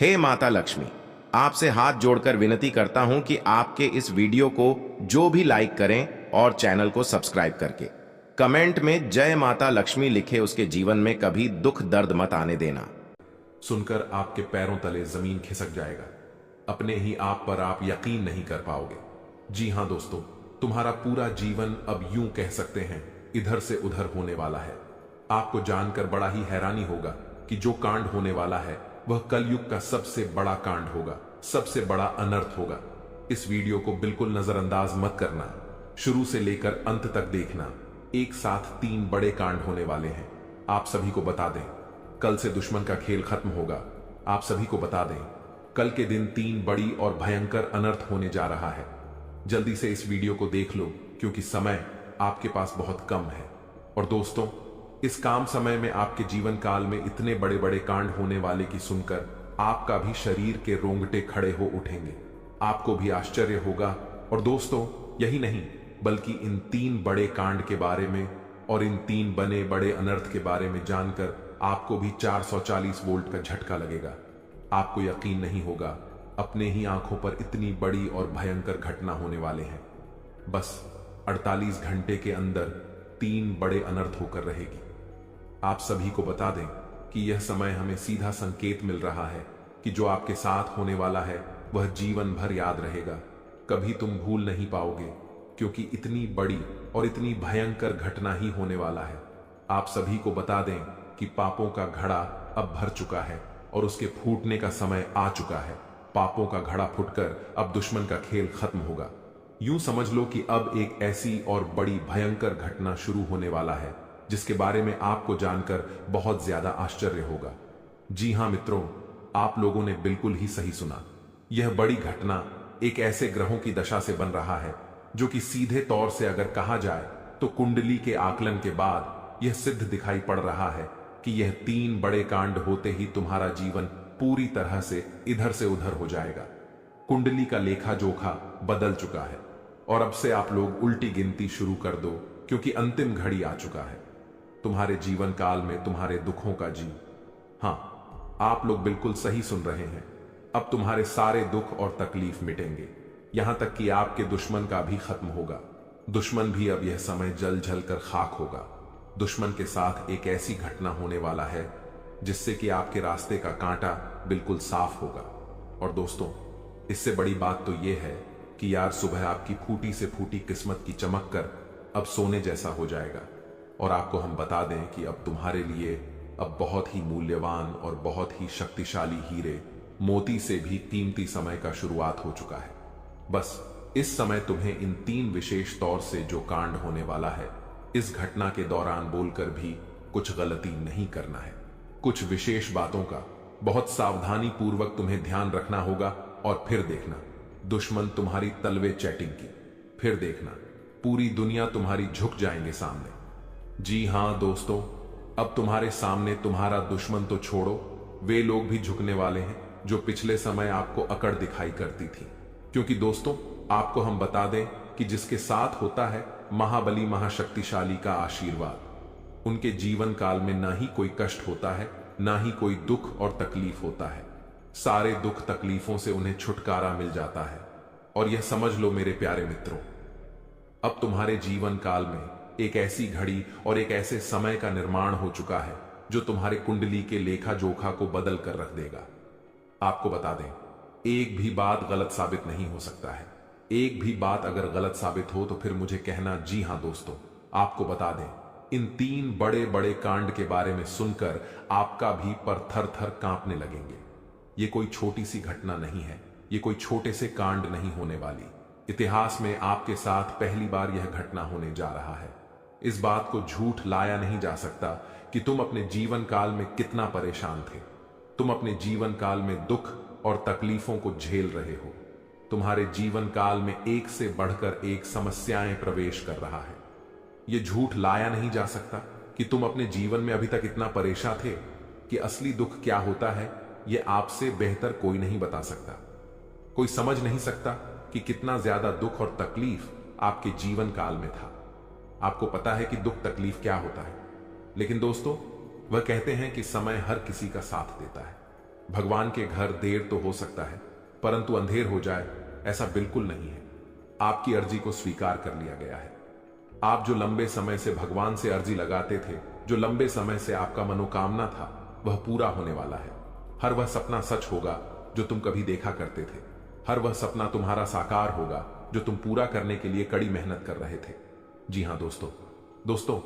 हे माता लक्ष्मी, आपसे हाथ जोड़कर विनती करता हूं कि आपके इस वीडियो को जो भी लाइक करें और चैनल को सब्सक्राइब करके कमेंट में जय माता लक्ष्मी लिखे, उसके जीवन में कभी दुख दर्द मत आने देना। सुनकर आपके पैरों तले जमीन खिसक जाएगा। अपने ही आप पर आप यकीन नहीं कर पाओगे। जी हां दोस्तों, तुम्हारा पूरा जीवन अब यूं कह सकते हैं इधर से उधर होने वाला है। आपको जानकर बड़ा ही हैरानी होगा कि जो कांड होने वाला है वह कलयुग का सबसे बड़ा कांड होगा, सबसे बड़ा अनर्थ होगा। इस वीडियो को बिल्कुल नजरअंदाज मत करना, शुरू से लेकर अंत तक देखना। एक साथ 3 बड़े कांड होने वाले हैं। आप सभी को बता दें, कल से दुश्मन का खेल खत्म होगा। आप सभी को बता दें, कल के दिन 3 बड़ी और भयंकर अनर्थ होने जा रहा है। जल्दी से इस वीडियो को देख लो, क्योंकि समय आपके पास बहुत कम है। और दोस्तों, इस काम समय में आपके जीवन काल में इतने बड़े बड़े कांड होने वाले की सुनकर आपका भी शरीर के रोंगटे खड़े हो उठेंगे। आपको भी आश्चर्य होगा। और दोस्तों, यही नहीं बल्कि इन 3 बड़े कांड के बारे में और इन 3 बने बड़े अनर्थ के बारे में जानकर आपको भी 440 वोल्ट का झटका लगेगा। आपको यकीन नहीं होगा, अपने ही आंखों पर इतनी बड़ी और भयंकर घटना होने वाले हैं। बस 48 घंटे के अंदर 3 बड़े अनर्थ होकर रहेगी। आप सभी को बता दें कि यह समय हमें सीधा संकेत मिल रहा है कि जो आपके साथ होने वाला है वह जीवन भर याद रहेगा, कभी तुम भूल नहीं पाओगे, क्योंकि इतनी बड़ी और इतनी भयंकर घटना ही होने वाला है। आप सभी को बता दें कि पापों का घड़ा अब भर चुका है और उसके फूटने का समय आ चुका है। पापों का घड़ा फूटकर अब दुश्मन का खेल खत्म होगा। यूं समझ लो कि अब एक ऐसी और बड़ी भयंकर घटना शुरू होने वाला है जिसके बारे में आपको जानकर बहुत ज्यादा आश्चर्य होगा। जी हां मित्रों, आप लोगों ने बिल्कुल ही सही सुना। यह बड़ी घटना एक ऐसे ग्रहों की दशा से बन रहा है जो कि सीधे तौर से अगर कहा जाए तो कुंडली के आकलन के बाद यह सिद्ध दिखाई पड़ रहा है कि यह 3 बड़े कांड होते ही तुम्हारा जीवन पूरी तरह से इधर से उधर हो जाएगा। कुंडली का लेखा जोखा बदल चुका है और अब से आप लोग उल्टी गिनती शुरू कर दो, क्योंकि अंतिम घड़ी आ चुका है। तुम्हारे जीवन काल में तुम्हारे दुखों का जी, हां, आप लोग बिल्कुल सही सुन रहे हैं। अब तुम्हारे सारे दुख और तकलीफ मिटेंगे, यहां तक कि आपके दुश्मन का भी खत्म होगा। दुश्मन भी अब यह समय जल जल कर खाक होगा। दुश्मन के साथ एक ऐसी घटना होने वाला है जिससे कि आपके रास्ते का कांटा बिल्कुल साफ होगा। और दोस्तों, इससे बड़ी बात तो यह है कि यार, सुबह आपकी फूटी से फूटी किस्मत की चमक कर अब सोने जैसा हो जाएगा। और आपको हम बता दें कि अब तुम्हारे लिए अब बहुत ही मूल्यवान और बहुत ही शक्तिशाली हीरे मोती से भी कीमती समय का शुरुआत हो चुका है। बस इस समय तुम्हें इन 3 विशेष तौर से जो कांड होने वाला है, इस घटना के दौरान बोलकर भी कुछ गलती नहीं करना है। कुछ विशेष बातों का बहुत सावधानी पूर्वक तुम्हें ध्यान रखना होगा। और फिर देखना, दुश्मन तुम्हारी तलवे चैटिंग की, फिर देखना पूरी दुनिया तुम्हारी झुक जाएंगे सामने। जी हां दोस्तों, अब तुम्हारे सामने तुम्हारा दुश्मन तो छोड़ो, वे लोग भी झुकने वाले हैं जो पिछले समय आपको अकड़ दिखाई करती थी। क्योंकि दोस्तों, आपको हम बता दें कि जिसके साथ होता है महाबली महाशक्तिशाली का आशीर्वाद, उनके जीवन काल में ना ही कोई कष्ट होता है, ना ही कोई दुख और तकलीफ होता है। सारे दुख तकलीफों से उन्हें छुटकारा मिल जाता है। और यह समझ लो मेरे प्यारे मित्रों, अब तुम्हारे जीवन काल में एक ऐसी घड़ी और एक ऐसे समय का निर्माण हो चुका है जो तुम्हारे कुंडली के लेखा जोखा को बदल कर रख देगा। आपको बता दें, एक भी बात गलत साबित नहीं हो सकता है। एक भी बात अगर गलत साबित हो तो फिर मुझे कहना। जी हां दोस्तों, आपको बता दें, इन 3 बड़े बड़े कांड के बारे में सुनकर आपका भी पर थर थर कांपने लगेंगे। ये कोई छोटी सी घटना नहीं है, ये कोई छोटे से कांड नहीं होने वाली। इतिहास में आपके साथ पहली बार यह घटना होने जा रहा है। इस बात को झूठ लाया नहीं जा सकता कि तुम अपने जीवन काल में कितना परेशान थे। तुम अपने जीवन काल में दुख और तकलीफों को झेल रहे हो। तुम्हारे जीवन काल में एक से बढ़कर एक समस्याएं प्रवेश कर रहा है। यह झूठ लाया नहीं जा सकता कि तुम अपने जीवन में अभी तक इतना परेशान थे कि असली दुख क्या होता है यह आपसे बेहतर कोई नहीं बता सकता। कोई समझ नहीं सकता कि कितना ज्यादा दुख और तकलीफ आपके जीवन काल में था। आपको पता है कि दुख तकलीफ क्या होता है, लेकिन दोस्तों, वह कहते हैं कि समय हर किसी का साथ देता है। भगवान के घर देर तो हो सकता है, परंतु अंधेर हो जाए ऐसा बिल्कुल नहीं है। आपकी अर्जी को स्वीकार कर लिया गया है। आप जो लंबे समय से भगवान से अर्जी लगाते थे, जो लंबे समय से आपका मनोकामना था, वह पूरा होने वाला है। हर वह सपना सच होगा जो तुम कभी देखा करते थे। हर वह सपना तुम्हारा साकार होगा जो तुम पूरा करने के लिए कड़ी मेहनत कर रहे थे। जी हां दोस्तों,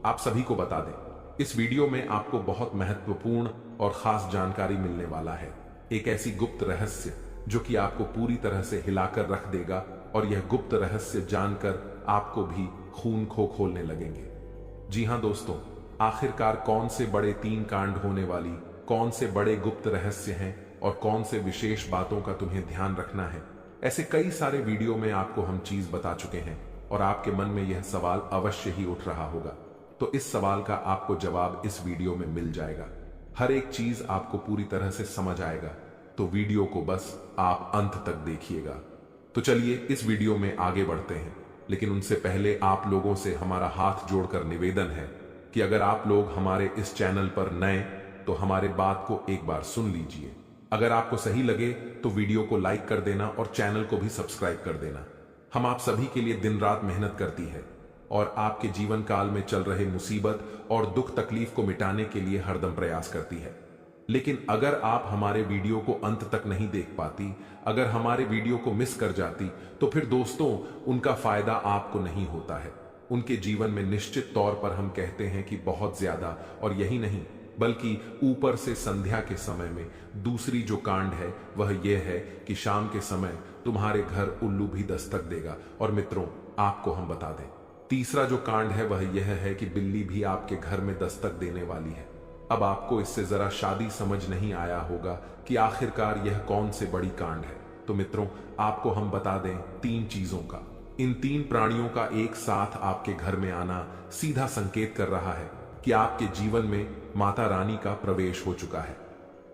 आप सभी को बता दें, इस वीडियो में आपको बहुत महत्वपूर्ण और खास जानकारी मिलने वाला है। एक ऐसी गुप्त रहस्य जो कि आपको पूरी तरह से हिलाकर रख देगा, और यह गुप्त रहस्य जानकर आपको भी खून खोलने लगेंगे। जी हां दोस्तों, आखिरकार कौन से बड़े 3 कांड होने वाली, कौन से बड़े गुप्त रहस्य हैं और कौन से विशेष बातों का तुम्हें ध्यान रखना है, ऐसे कई सारे वीडियो में आपको हम चीज बता चुके हैं। और आपके मन में यह सवाल अवश्य ही उठ रहा होगा, तो इस सवाल का आपको जवाब इस वीडियो में मिल जाएगा। हर एक चीज आपको पूरी तरह से समझ आएगा, तो वीडियो को बस आप अंत तक देखिएगा। तो चलिए इस वीडियो में आगे बढ़ते हैं, लेकिन उनसे पहले आप लोगों से हमारा हाथ जोड़कर निवेदन है कि अगर आप लोग हमारे इस चैनल पर नए, तो हमारे बात को एक बार सुन लीजिए। अगर आपको सही लगे तो वीडियो को लाइक कर देना और चैनल को भी सब्सक्राइब कर देना। हम आप सभी के लिए दिन रात मेहनत करती है और आपके जीवन काल में चल रहे मुसीबत और दुख तकलीफ को मिटाने के लिए हरदम प्रयास करती है। लेकिन अगर आप हमारे वीडियो को अंत तक नहीं देख पाती, अगर हमारे वीडियो को मिस कर जाती, तो फिर दोस्तों उनका फायदा आपको नहीं होता है। उनके जीवन में निश्चित तौर पर हम कहते हैं कि बहुत ज्यादा, और यही नहीं बल्कि ऊपर से संध्या के समय में दूसरी जो कांड है वह यह है कि शाम के समय तुम्हारे घर उल्लू भी दस्तक देगा। और मित्रों, आपको हम बता दें, तीसरा जो कांड है वह यह है कि बिल्ली भी आपके घर में दस्तक देने वाली है। अब आपको इससे जरा शादी समझ नहीं आया होगा कि आखिरकार यह कौन से बड़ी कांड है। तो मित्रों, आपको हम बता दें 3 चीजों का। इन 3 प्राणियों का एक साथ आपके घर में आना सीधा संकेत कर रहा है कि आपके जीवन में माता रानी का प्रवेश हो चुका है।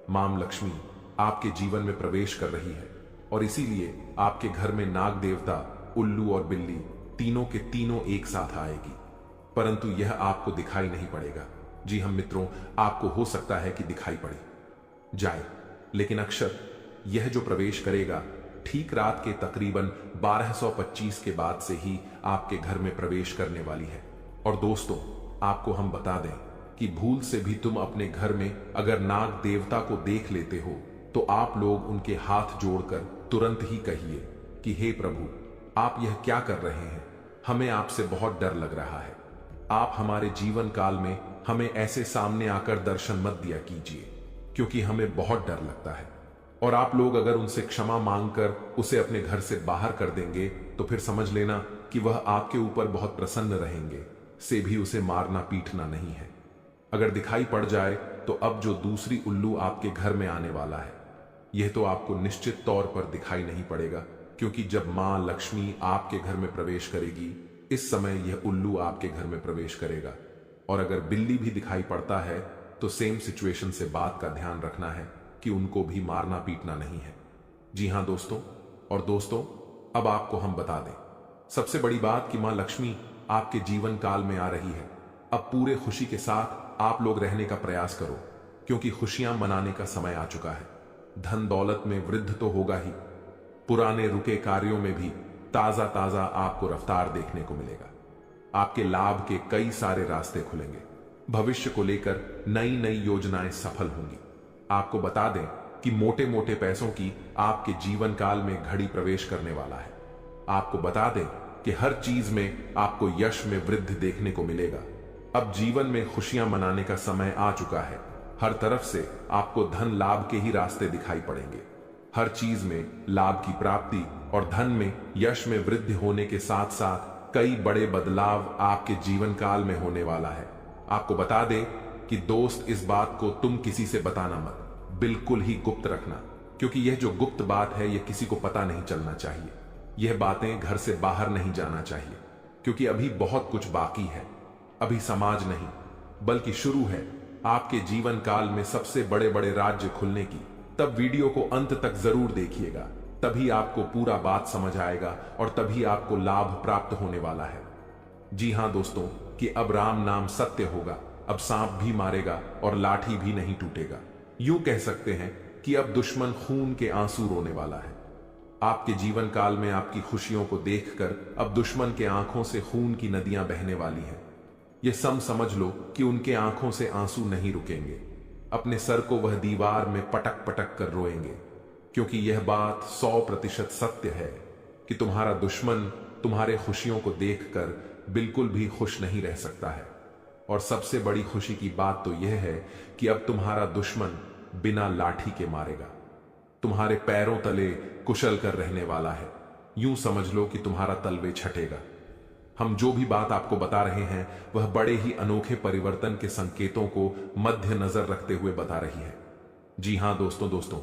मां लक्ष्मी आपके जीवन में प्रवेश कर रही है, और इसीलिए आपके घर में नाग देवता, उल्लू और बिल्ली तीनों के तीनों एक साथ आएगी। परंतु यह आपको दिखाई नहीं पड़ेगा। जी हम मित्रों, आपको हो सकता है कि दिखाई पड़े जाए, लेकिन अक्षर यह जो प्रवेश करेगा ठीक रात के तकरीबन 1225 के बाद से ही आपके घर में प्रवेश करने वाली है। और दोस्तों, आपको हम बता दें कि भूल से भी तुम अपने घर में अगर नाग देवता को देख लेते हो, तो आप लोग उनके हाथ जोड़कर तुरंत ही कहिए कि हे प्रभु, आप यह क्या कर रहे हैं? हमें आपसे बहुत डर लग रहा है। आप हमारे जीवन काल में हमें ऐसे सामने आकर दर्शन मत दिया कीजिए, क्योंकि हमें बहुत डर लगता है। और आप लोग अगर उनसे क्षमा मांगकर उसे अपने घर से बाहर कर देंगे, तो फिर समझ लेना कि वह आपके ऊपर बहुत प्रसन्न रहेंगे, से भी उसे मारना पीटना नहीं है। अगर दिखाई पड़ जाए तो अब जो दूसरी उल्लू आपके घर में आने वाला है, यह तो आपको निश्चित तौर पर दिखाई नहीं पड़ेगा, क्योंकि जब मां लक्ष्मी आपके घर में प्रवेश करेगी, इस समय यह उल्लू आपके घर में प्रवेश करेगा। और अगर बिल्ली भी दिखाई पड़ता है तो सेम सिचुएशन से बात का ध्यान रखना है कि उनको भी मारना पीटना नहीं है। जी हां दोस्तों, और दोस्तों अब आपको हम बता दें सबसे बड़ी बात कि मां लक्ष्मी आपके जीवन काल में आ रही है। अब पूरे खुशी के साथ आप लोग रहने का प्रयास करो, क्योंकि खुशियां मनाने का समय आ चुका है। धन दौलत में वृद्धि तो होगा ही, पुराने रुके कार्यों में भी ताजा ताजा आपको रफ्तार देखने को मिलेगा। आपके लाभ के कई सारे रास्ते खुलेंगे। भविष्य को लेकर नई नई योजनाएं सफल होंगी। आपको बता दें कि मोटे मोटे पैसों की आपके जीवन काल में घड़ी प्रवेश करने वाला है। आपको बता दें कि हर चीज में आपको यश में वृद्धि देखने को मिलेगा। अब जीवन में खुशियां मनाने का समय आ चुका है। हर तरफ से आपको धन लाभ के ही रास्ते दिखाई पड़ेंगे। हर चीज में लाभ की प्राप्ति और धन में यश में वृद्धि होने के साथ साथ कई बड़े बदलाव आपके जीवन काल में होने वाला है। आपको बता दें कि दोस्त, इस बात को तुम किसी से बताना मत, बिल्कुल ही गुप्त रखना, क्योंकि यह जो गुप्त बात है यह किसी को पता नहीं चलना चाहिए। यह बातें घर से बाहर नहीं जाना चाहिए, क्योंकि अभी बहुत कुछ बाकी है। अभी समाज नहीं बल्कि शुरू है आपके जीवन काल में सबसे बड़े बड़े राज्य खुलने की। तब वीडियो को अंत तक जरूर देखिएगा, तभी आपको पूरा बात समझ आएगा और तभी आपको लाभ प्राप्त होने वाला है। जी हां दोस्तों, कि अब राम नाम सत्य होगा। अब सांप भी मारेगा और लाठी भी नहीं टूटेगा। यूं कह सकते हैं कि अब दुश्मन खून के आंसू रोने वाला है। आपके जीवन काल में आपकी खुशियों को देखकर अब दुश्मन के आंखों से खून की नदियां बहने वाली हैं। ये समझ लो कि उनके आंखों से आंसू नहीं रुकेंगे। अपने सर को वह दीवार में पटक पटक कर रोएंगे, क्योंकि यह बात 100% सत्य है कि तुम्हारा दुश्मन तुम्हारे खुशियों को देखकर बिल्कुल भी खुश नहीं रह सकता है। और सबसे बड़ी खुशी की बात तो यह है कि अब तुम्हारा दुश्मन बिना लाठी के मारेगा, तुम्हारे पैरों तले कुशल कर रहने वाला है। यूं समझ लो कि तुम्हारा तलवे छटेगा। हम जो भी बात आपको बता रहे हैं वह बड़े ही अनोखे परिवर्तन के संकेतों को मद्देनजर रखते हुए बता रही है। जी हां दोस्तों,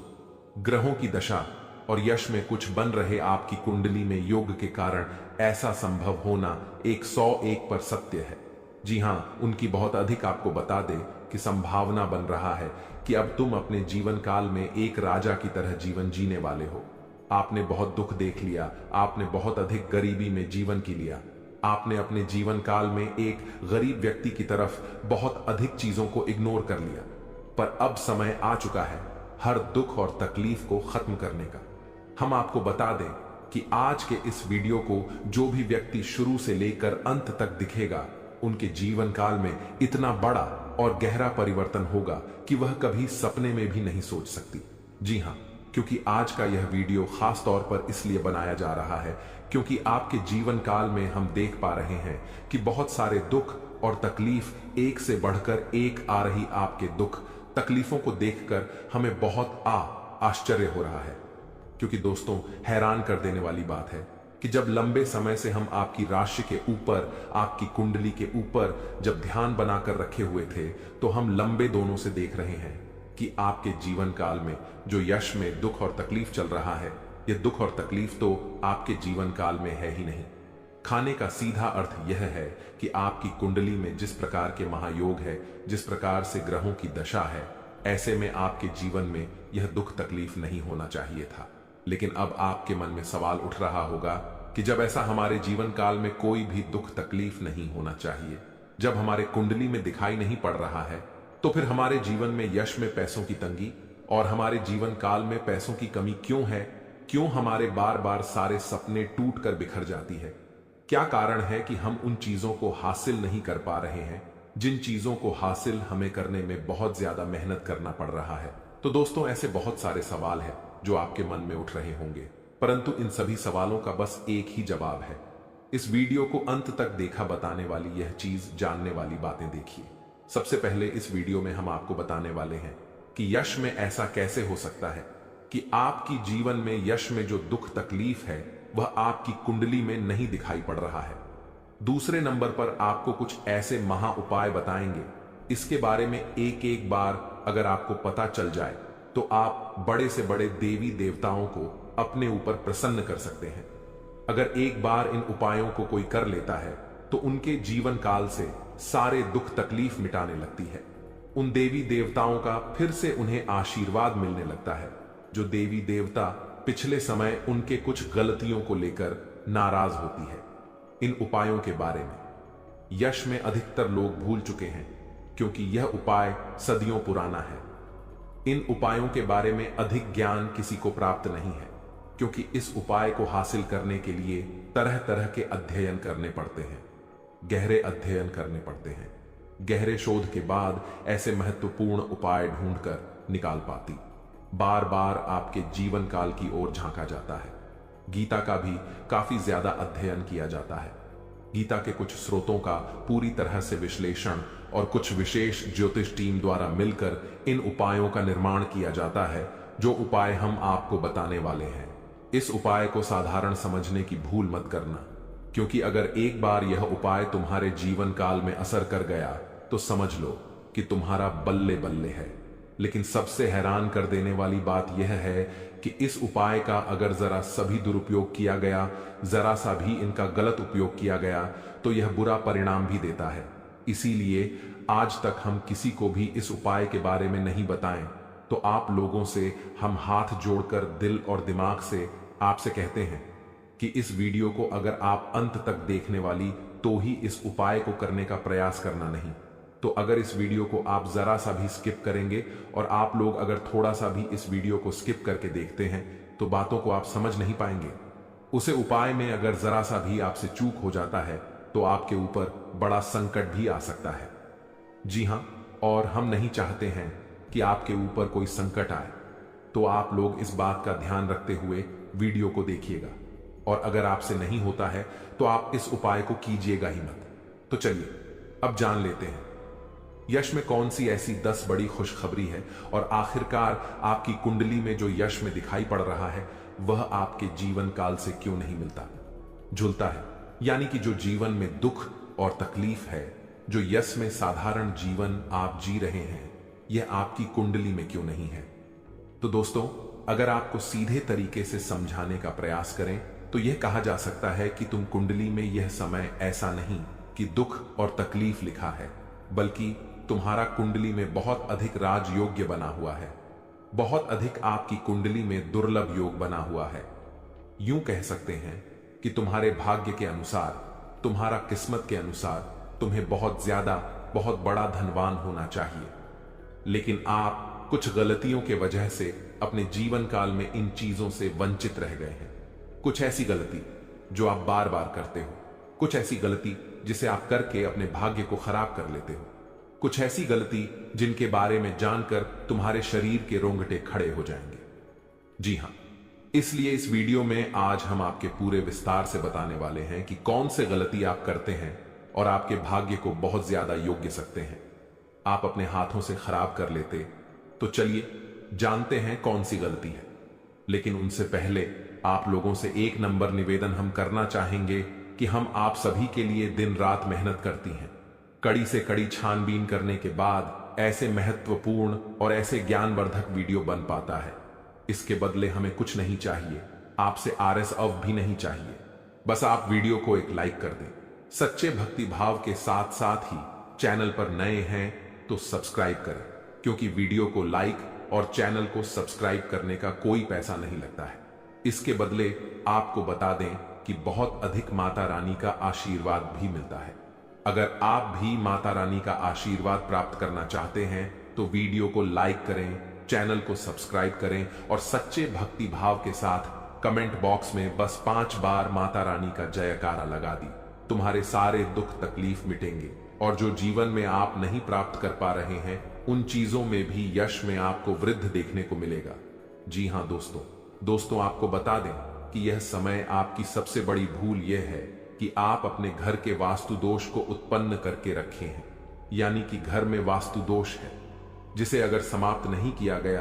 ग्रहों की दशा और यश में कुछ बन रहे आपकी कुंडली में योग के कारण ऐसा संभव होना 101 पर सत्य है। जी हां, उनकी बहुत अधिक आपको बता दे कि संभावना बन रहा है कि अब तुम अपने जीवन काल में एक राजा की तरह जीवन जीने वाले हो। आपने बहुत दुख देख लिया, आपने बहुत अधिक गरीबी में जीवन की लिया, आपने अपने जीवन काल में एक गरीब व्यक्ति की तरफ बहुत अधिक चीजों को इग्नोर कर लिया। पर अब समय आ चुका है हर दुख और तकलीफ को खत्म करने का। हम आपको बता दें कि आज के इस वीडियो को जो भी व्यक्ति शुरू से लेकर अंत तक दिखेगा, उनके जीवन काल में इतना बड़ा और गहरा परिवर्तन होगा कि वह कभी सपने में भी नहीं सोच सकती। जी हां, क्योंकि आज का यह वीडियो खास तौर पर इसलिए बनाया जा रहा है क्योंकि आपके जीवन काल में हम देख पा रहे हैं कि बहुत सारे दुख और तकलीफ एक से बढ़कर एक आ रही। आपके दुख तकलीफों को देखकर हमें बहुत आश्चर्य हो रहा है, क्योंकि दोस्तों हैरान कर देने वाली बात है कि जब लंबे समय से हम आपकी राशि के ऊपर, आपकी कुंडली के ऊपर जब ध्यान बनाकर रखे हुए थे, तो हम लंबे दोनों से देख रहे हैं कि आपके जीवन काल में जो यश में दुख और तकलीफ चल रहा है, यह दुख और तकलीफ तो आपके जीवन काल में है ही नहीं। खाने का सीधा अर्थ यह है कि आपकी कुंडली में जिस प्रकार के महायोग है, जिस प्रकार से ग्रहों की दशा है, ऐसे में आपके जीवन में यह दुख तकलीफ नहीं होना चाहिए था। लेकिन अब आपके मन में सवाल उठ रहा होगा कि जब ऐसा हमारे जीवन काल में कोई भी दुख तकलीफ नहीं होना चाहिए, जब हमारे कुंडली में दिखाई नहीं पड़ रहा है, तो फिर हमारे जीवन में यश में पैसों की तंगी और हमारे जीवन काल में पैसों की कमी क्यों है? क्यों हमारे बार बार सारे सपने टूट कर बिखर जाती है? क्या कारण है कि हम उन चीजों को हासिल नहीं कर पा रहे हैं जिन चीजों को हासिल हमें करने में बहुत ज्यादा मेहनत करना पड़ रहा है? तो दोस्तों, ऐसे बहुत सारे सवाल हैं जो आपके मन में उठ रहे होंगे, परंतु इन सभी सवालों का बस एक ही जवाब है। इस वीडियो को अंत तक देखा बताने वाली यह चीज जानने वाली बातें देखिए। सबसे पहले इस वीडियो में हम आपको बताने वाले हैं कि यश में ऐसा कैसे हो सकता है कि आपकी जीवन में यश में जो दुख तकलीफ है वह आपकी कुंडली में नहीं दिखाई पड़ रहा है। दूसरे नंबर पर आपको कुछ ऐसे महा उपाय बताएंगे, इसके बारे में एक एक बार अगर आपको पता चल जाए तो आप बड़े से बड़े देवी देवताओं को अपने ऊपर प्रसन्न कर सकते हैं। अगर एक बार इन उपायों को कोई कर लेता है तो उनके जीवन काल से सारे दुख तकलीफ मिटाने लगती है। उन देवी देवताओं का फिर से उन्हें आशीर्वाद मिलने लगता है। जो देवी देवता पिछले समय उनके कुछ गलतियों को लेकर नाराज होती है। इन उपायों के बारे में यश में अधिकतर लोग भूल चुके हैं, क्योंकि यह उपाय सदियों पुराना है। इन उपायों के बारे में अधिक ज्ञान किसी को प्राप्त नहीं है, क्योंकि इस उपाय को हासिल करने के लिए तरह तरह के अध्ययन करने पड़ते हैं, गहरे अध्ययन करने पड़ते हैं। गहरे शोध के बाद ऐसे महत्वपूर्ण उपाय ढूंढकर निकाल पाती। बार बार आपके जीवन काल की ओर झांका जाता है। गीता का भी काफी ज्यादा अध्ययन किया जाता है। गीता के कुछ स्रोतों का पूरी तरह से विश्लेषण और कुछ विशेष ज्योतिष टीम द्वारा मिलकर इन उपायों का निर्माण किया जाता है, जो उपाय हम आपको बताने वाले हैं। इस उपाय को साधारण समझने की भूल मत करना, क्योंकि अगर एक बार यह उपाय तुम्हारे जीवन काल में असर कर गया तो समझ लो कि तुम्हारा बल्ले बल्ले है। लेकिन सबसे हैरान कर देने वाली बात यह है कि इस उपाय का अगर जरा सभी दुरुपयोग किया गया, जरा सा भी इनका गलत उपयोग किया गया, तो यह बुरा परिणाम भी देता है। इसीलिए आज तक हम किसी को भी इस उपाय के बारे में नहीं बताएं। तो आप लोगों से हम हाथ जोड़कर दिल और दिमाग से आपसे कहते हैं कि इस वीडियो को अगर आप अंत तक देखने वाली तो ही इस उपाय को करने का प्रयास करना नहीं, तो अगर इस वीडियो को आप जरा सा भी स्किप करेंगे और आप लोग अगर थोड़ा सा भी इस वीडियो को स्किप करके देखते हैं तो बातों को आप समझ नहीं पाएंगे। उसे उपाय में अगर जरा सा भी आपसे चूक हो जाता है तो आपके ऊपर बड़ा संकट भी आ सकता है। जी हां, और हम नहीं चाहते हैं कि आपके ऊपर कोई संकट आए, तो आप लोग इस बात का ध्यान रखते हुए वीडियो को देखिएगा। और अगर आपसे नहीं होता है तो आप इस उपाय को कीजिएगा ही मत। तो चलिए अब जान लेते हैं यश में कौन सी ऐसी 10 बड़ी खुशखबरी है और आखिरकार आपकी कुंडली में जो यश में दिखाई पड़ रहा है वह आपके जीवन काल से क्यों नहीं मिलता, झूलता है। यानी कि जो जीवन में दुख और तकलीफ है, जो यश में साधारण जीवन आप जी रहे हैं, यह आपकी कुंडली में क्यों नहीं है। तो दोस्तों, अगर आपको सीधे तरीके से समझाने का प्रयास करें तो यह कहा जा सकता है कि तुम कुंडली में यह समय ऐसा नहीं कि दुख और तकलीफ लिखा है, बल्कि तुम्हारा कुंडली में बहुत अधिक राजयोग्य बना हुआ है। बहुत अधिक आपकी कुंडली में दुर्लभ योग बना हुआ है। यूं कह सकते हैं कि तुम्हारे भाग्य के अनुसार, तुम्हारा किस्मत के अनुसार तुम्हें बहुत ज्यादा, बहुत बड़ा धनवान होना चाहिए, लेकिन आप कुछ गलतियों के वजह से अपने जीवन काल में इन चीजों से वंचित रह गए हैं। कुछ ऐसी गलती जो आप बार बार करते हो, कुछ ऐसी गलती जिसे आप करके अपने भाग्य को खराब कर लेते हो, कुछ ऐसी गलती जिनके बारे में जानकर तुम्हारे शरीर के रोंगटे खड़े हो जाएंगे। जी हां, इसलिए इस वीडियो में आज हम आपके पूरे विस्तार से बताने वाले हैं कि कौन से गलती आप करते हैं और आपके भाग्य को बहुत ज्यादा योग्य सकते हैं, आप अपने हाथों से खराब कर लेते। तो चलिए जानते हैं कौन सी गलती है। लेकिन उनसे पहले आप लोगों से एक नंबर निवेदन हम करना चाहेंगे कि हम आप सभी के लिए दिन रात मेहनत करती हैं। कड़ी से कड़ी छानबीन करने के बाद ऐसे महत्वपूर्ण और ऐसे ज्ञानवर्धक वीडियो बन पाता है। इसके बदले हमें कुछ नहीं चाहिए, आपसे आरएस अव भी नहीं चाहिए। बस आप वीडियो को एक लाइक कर दें। सच्चे भक्ति भाव के साथ साथ ही चैनल पर नए हैं तो सब्सक्राइब करें, क्योंकि वीडियो को लाइक और चैनल को सब्सक्राइब करने का कोई पैसा नहीं लगता है। इसके बदले आपको बता दें कि बहुत अधिक माता रानी का आशीर्वाद भी मिलता है। अगर आप भी माता रानी का आशीर्वाद प्राप्त करना चाहते हैं तो वीडियो को लाइक करें, चैनल को सब्सक्राइब करें और सच्चे भक्ति भाव के साथ कमेंट बॉक्स में बस 5 बार माता रानी का जयकारा लगा दी। तुम्हारे सारे दुख तकलीफ मिटेंगे और जो जीवन में आप नहीं प्राप्त कर पा रहे हैं उन चीजों में भी यश में आपको वृद्धि देखने को मिलेगा। जी हां दोस्तों, आपको बता दें कि यह समय आपकी सबसे बड़ी भूल यह है कि आप अपने घर के वास्तु दोष को उत्पन्न करके रखे हैं। यानी कि घर में वास्तु दोष है जिसे अगर समाप्त नहीं किया गया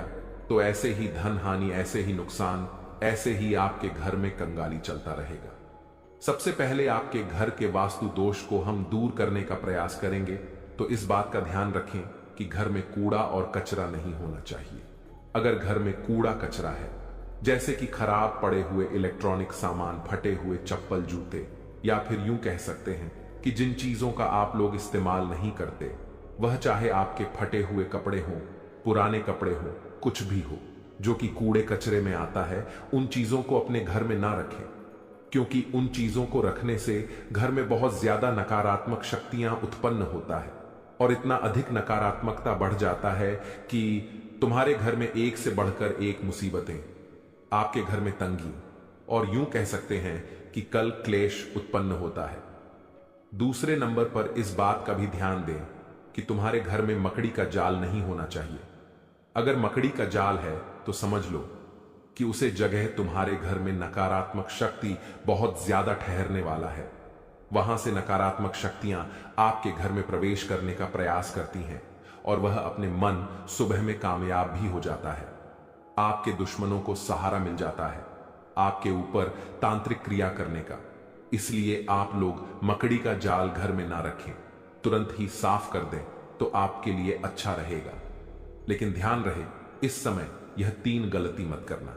तो ऐसे ही धन हानि, ऐसे ही नुकसान, ऐसे ही आपके घर में कंगाली चलता रहेगा। सबसे पहले आपके घर के वास्तु दोष को हम दूर करने का प्रयास करेंगे, तो इस बात का ध्यान रखें कि घर में कूड़ा और कचरा नहीं होना चाहिए। अगर घर में कूड़ा कचरा है, जैसे कि खराब पड़े हुए इलेक्ट्रॉनिक सामान, फटे हुए चप्पल, जूते, या फिर यूं कह सकते हैं कि जिन चीजों का आप लोग इस्तेमाल नहीं करते, वह चाहे आपके फटे हुए कपड़े हों, पुराने कपड़े हों, कुछ भी हो जो कि कूड़े कचरे में आता है, उन चीजों को अपने घर में ना रखें, क्योंकि उन चीजों को रखने से घर में बहुत ज्यादा नकारात्मक शक्तियां उत्पन्न होता है और इतना अधिक नकारात्मकता बढ़ जाता है कि तुम्हारे घर में एक से बढ़कर एक मुसीबतें, आपके घर में तंगी और यूं कह सकते हैं कि कल क्लेश उत्पन्न होता है। दूसरे नंबर पर इस बात का भी ध्यान दें कि तुम्हारे घर में मकड़ी का जाल नहीं होना चाहिए। अगर मकड़ी का जाल है तो समझ लो कि उसे जगह तुम्हारे घर में नकारात्मक शक्ति बहुत ज्यादा ठहरने वाला है। वहां से नकारात्मक शक्तियां आपके घर में प्रवेश करने का प्रयास करती हैं और वह अपने मन सुबह में कामयाब भी हो जाता है। आपके दुश्मनों को सहारा मिल जाता है आपके ऊपर तांत्रिक क्रिया करने का। इसलिए आप लोग मकड़ी का जाल घर में ना रखें, तुरंत ही साफ कर दें तो आपके लिए अच्छा रहेगा। लेकिन ध्यान रहे, इस समय यह 3 गलती मत करना,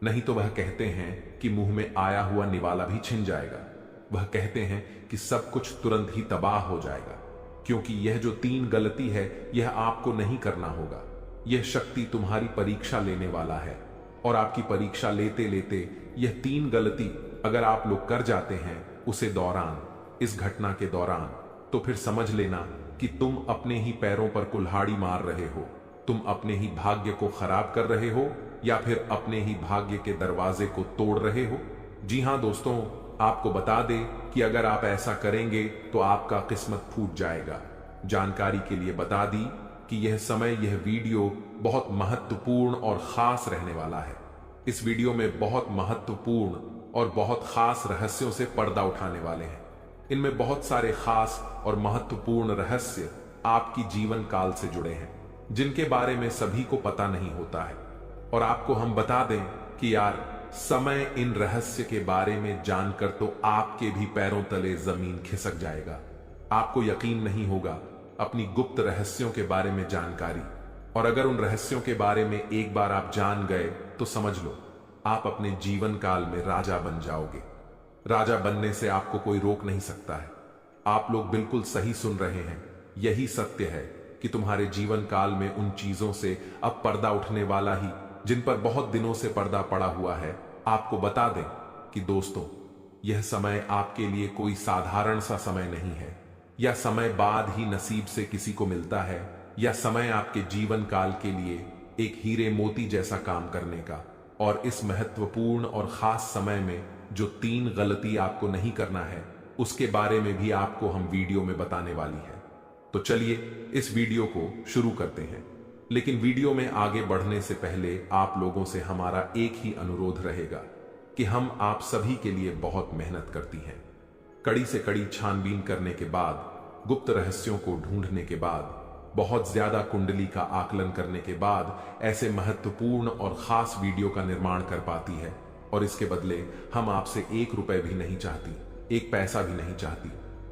नहीं तो वह कहते हैं कि मुंह में आया हुआ निवाला भी छिन जाएगा। वह कहते हैं कि सब कुछ तुरंत ही तबाह हो जाएगा, क्योंकि यह जो 3 गलती है यह आपको नहीं करना होगा। यह शक्ति तुम्हारी परीक्षा लेने वाला है और आपकी परीक्षा लेते लेते यह 3 गलती अगर आप लोग कर जाते हैं उसे दौरान, इस घटना के दौरान, तो फिर समझ लेना कि तुम अपने ही पैरों पर कुल्हाड़ी मार रहे हो, तुम अपने ही भाग्य को खराब कर रहे हो या फिर अपने ही भाग्य के दरवाजे को तोड़ रहे हो। जी हां दोस्तों, आपको बता दें कि अगर आप ऐसा करेंगे तो आपका किस्मत फूट जाएगा। जानकारी के लिए बता दी कि यह वीडियो बहुत महत्वपूर्ण और खास रहने वाला है। इस वीडियो में बहुत महत्वपूर्ण और बहुत खास रहस्यों से पर्दा उठाने वाले हैं। इनमें बहुत सारे खास और महत्वपूर्ण रहस्य आपकी जीवन काल से जुड़े हैं, जिनके बारे में सभी को पता नहीं होता है। और आपको हम बता दें कि यार, समय इन रहस्य के बारे में जानकर तो आपके भी पैरों तले जमीन खिसक जाएगा। आपको यकीन नहीं होगा अपनी गुप्त रहस्यों के बारे में जानकारी, और अगर उन रहस्यों के बारे में एक बार आप जान गए तो समझ लो आप अपने जीवन काल में राजा बन जाओगे। राजा बनने से आपको कोई रोक नहीं सकता है। आप लोग बिल्कुल सही सुन रहे हैं। यही सत्य है कि तुम्हारे जीवन काल में उन चीजों से अब पर्दा उठने वाला ही, जिन पर बहुत दिनों से पर्दा पड़ा हुआ है। आपको बता दें कि दोस्तों, यह समय आपके लिए कोई साधारण सा समय नहीं है, या समय बाद ही नसीब से किसी को मिलता है, या समय आपके जीवन काल के लिए एक हीरे मोती जैसा काम करने का। और इस महत्वपूर्ण और खास समय में जो 3 गलती आपको नहीं करना है, उसके बारे में भी आपको हम वीडियो में बताने वाली है। तो चलिए इस वीडियो को शुरू करते हैं। लेकिन वीडियो में आगे बढ़ने से पहले आप लोगों से हमारा एक ही अनुरोध रहेगा कि हम आप सभी के लिए बहुत मेहनत करती हैं। कड़ी से कड़ी छानबीन करने के बाद, गुप्त रहस्यों को ढूंढने के बाद, बहुत ज्यादा कुंडली का आकलन करने के बाद ऐसे महत्वपूर्ण और खास वीडियो का निर्माण कर पाती है। और इसके बदले हम आपसे 1 रुपए भी नहीं चाहती, 1 पैसा भी नहीं चाहती।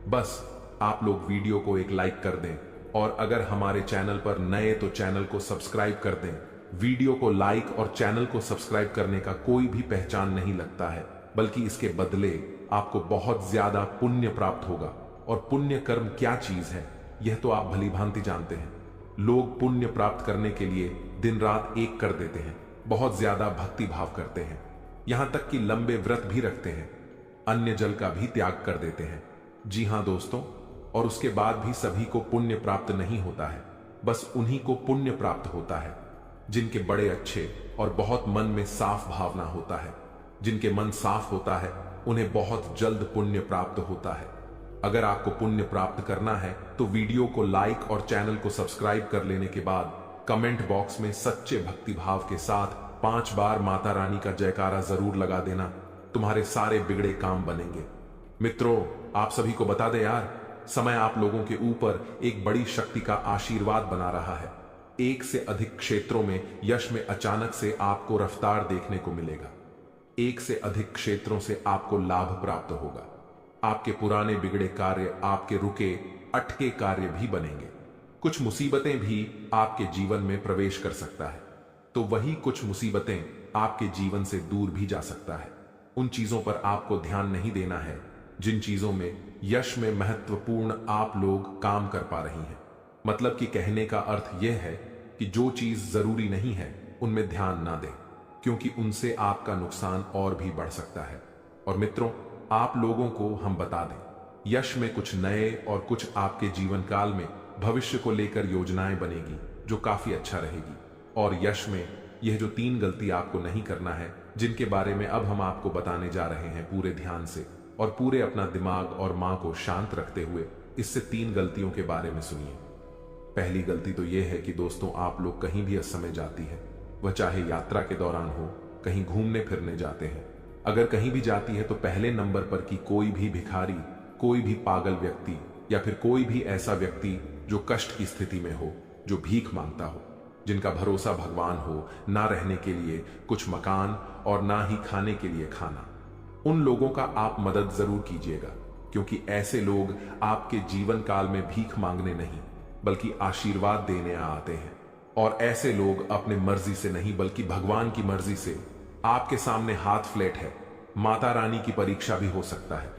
बस आप लोग वीडियो को एक लाइक कर दें, और अगर हमारे चैनल पर नए तो चैनल को सब्सक्राइब कर दें। वीडियो को लाइक और चैनल को सब्सक्राइब करने का कोई भी पहचान नहीं लगता है, बल्कि इसके बदले आपको बहुत ज्यादा पुण्य प्राप्त होगा। और पुण्य कर्म क्या चीज है, यह तो आप भली भांति जानते हैं। लोग पुण्य प्राप्त करने के लिए दिन रात एक कर देते हैं, बहुत ज्यादा भक्ति भाव करते हैं, यहां तक कि लंबे व्रत भी रखते हैं, अन्य जल का भी त्याग कर देते हैं। जी हां दोस्तों, और उसके बाद भी सभी को पुण्य प्राप्त नहीं होता है। बस उन्हीं को पुण्य प्राप्त होता है जिनके बड़े अच्छे और बहुत मन में साफ भावना होता है। जिनके मन साफ होता है उन्हें बहुत जल्द पुण्य प्राप्त होता है। अगर आपको पुण्य प्राप्त करना है तो वीडियो को लाइक और चैनल को सब्सक्राइब कर लेने के बाद कमेंट बॉक्स में सच्चे भक्ति भाव के साथ 5 बार माता रानी का जयकारा जरूर लगा देना। तुम्हारे सारे बिगड़े काम बनेंगे। मित्रों, आप सभी को बता दें यार, समय आप लोगों के ऊपर एक बड़ी शक्ति का आशीर्वाद बना रहा है। 1 से अधिक क्षेत्रों में यश में अचानक से आपको रफ्तार देखने को मिलेगा। 1 से अधिक क्षेत्रों से आपको लाभ प्राप्त होगा। आपके पुराने बिगड़े कार्य, आपके रुके अटके कार्य भी बनेंगे। कुछ मुसीबतें भी आपके जीवन में प्रवेश कर सकता है, तो वही कुछ मुसीबतें आपके जीवन से दूर भी जा सकता है। उन चीजों पर आपको ध्यान नहीं देना है जिन चीजों में यश में महत्वपूर्ण आप लोग काम कर पा रही हैं। मतलब कि कहने का अर्थ यह है कि जो चीज जरूरी नहीं है उनमें ध्यान ना दें, क्योंकि उनसे आपका नुकसान और भी बढ़ सकता है। और मित्रों, आप लोगों को हम बता दें, यश में कुछ नए और कुछ आपके जीवन काल में भविष्य को लेकर योजनाएं बनेगी जो काफी अच्छा रहेगी। और यश में यह जो 3 गलती आपको नहीं करना है, जिनके बारे में अब हम आपको बताने जा रहे हैं, पूरे ध्यान से और पूरे अपना दिमाग और मां को शांत रखते हुए इससे 3 गलतियों के बारे में सुनिए। पहली गलती तो यह है कि दोस्तों, आप लोग कहीं भी इस समय जाती है, वह चाहे यात्रा के दौरान हो, कहीं घूमने फिरने जाते हैं, अगर कहीं भी जाती है तो पहले नंबर पर कि कोई भी भिखारी, कोई भी पागल व्यक्ति या फिर कोई भी ऐसा व्यक्ति जो कष्ट की स्थिति में हो, जो भीख मांगता हो, जिनका भरोसा भगवान हो, ना रहने के लिए कुछ मकान और ना ही खाने के लिए खाना, उन लोगों का आप मदद जरूर कीजिएगा। क्योंकि ऐसे लोग आपके जीवन काल में भीख मांगने नहीं बल्कि आशीर्वाद देने आते हैं। और ऐसे लोग अपने मर्जी से नहीं बल्कि भगवान की मर्जी से आपके सामने हाथ फ्लैट है। माता रानी की परीक्षा भी हो सकता है।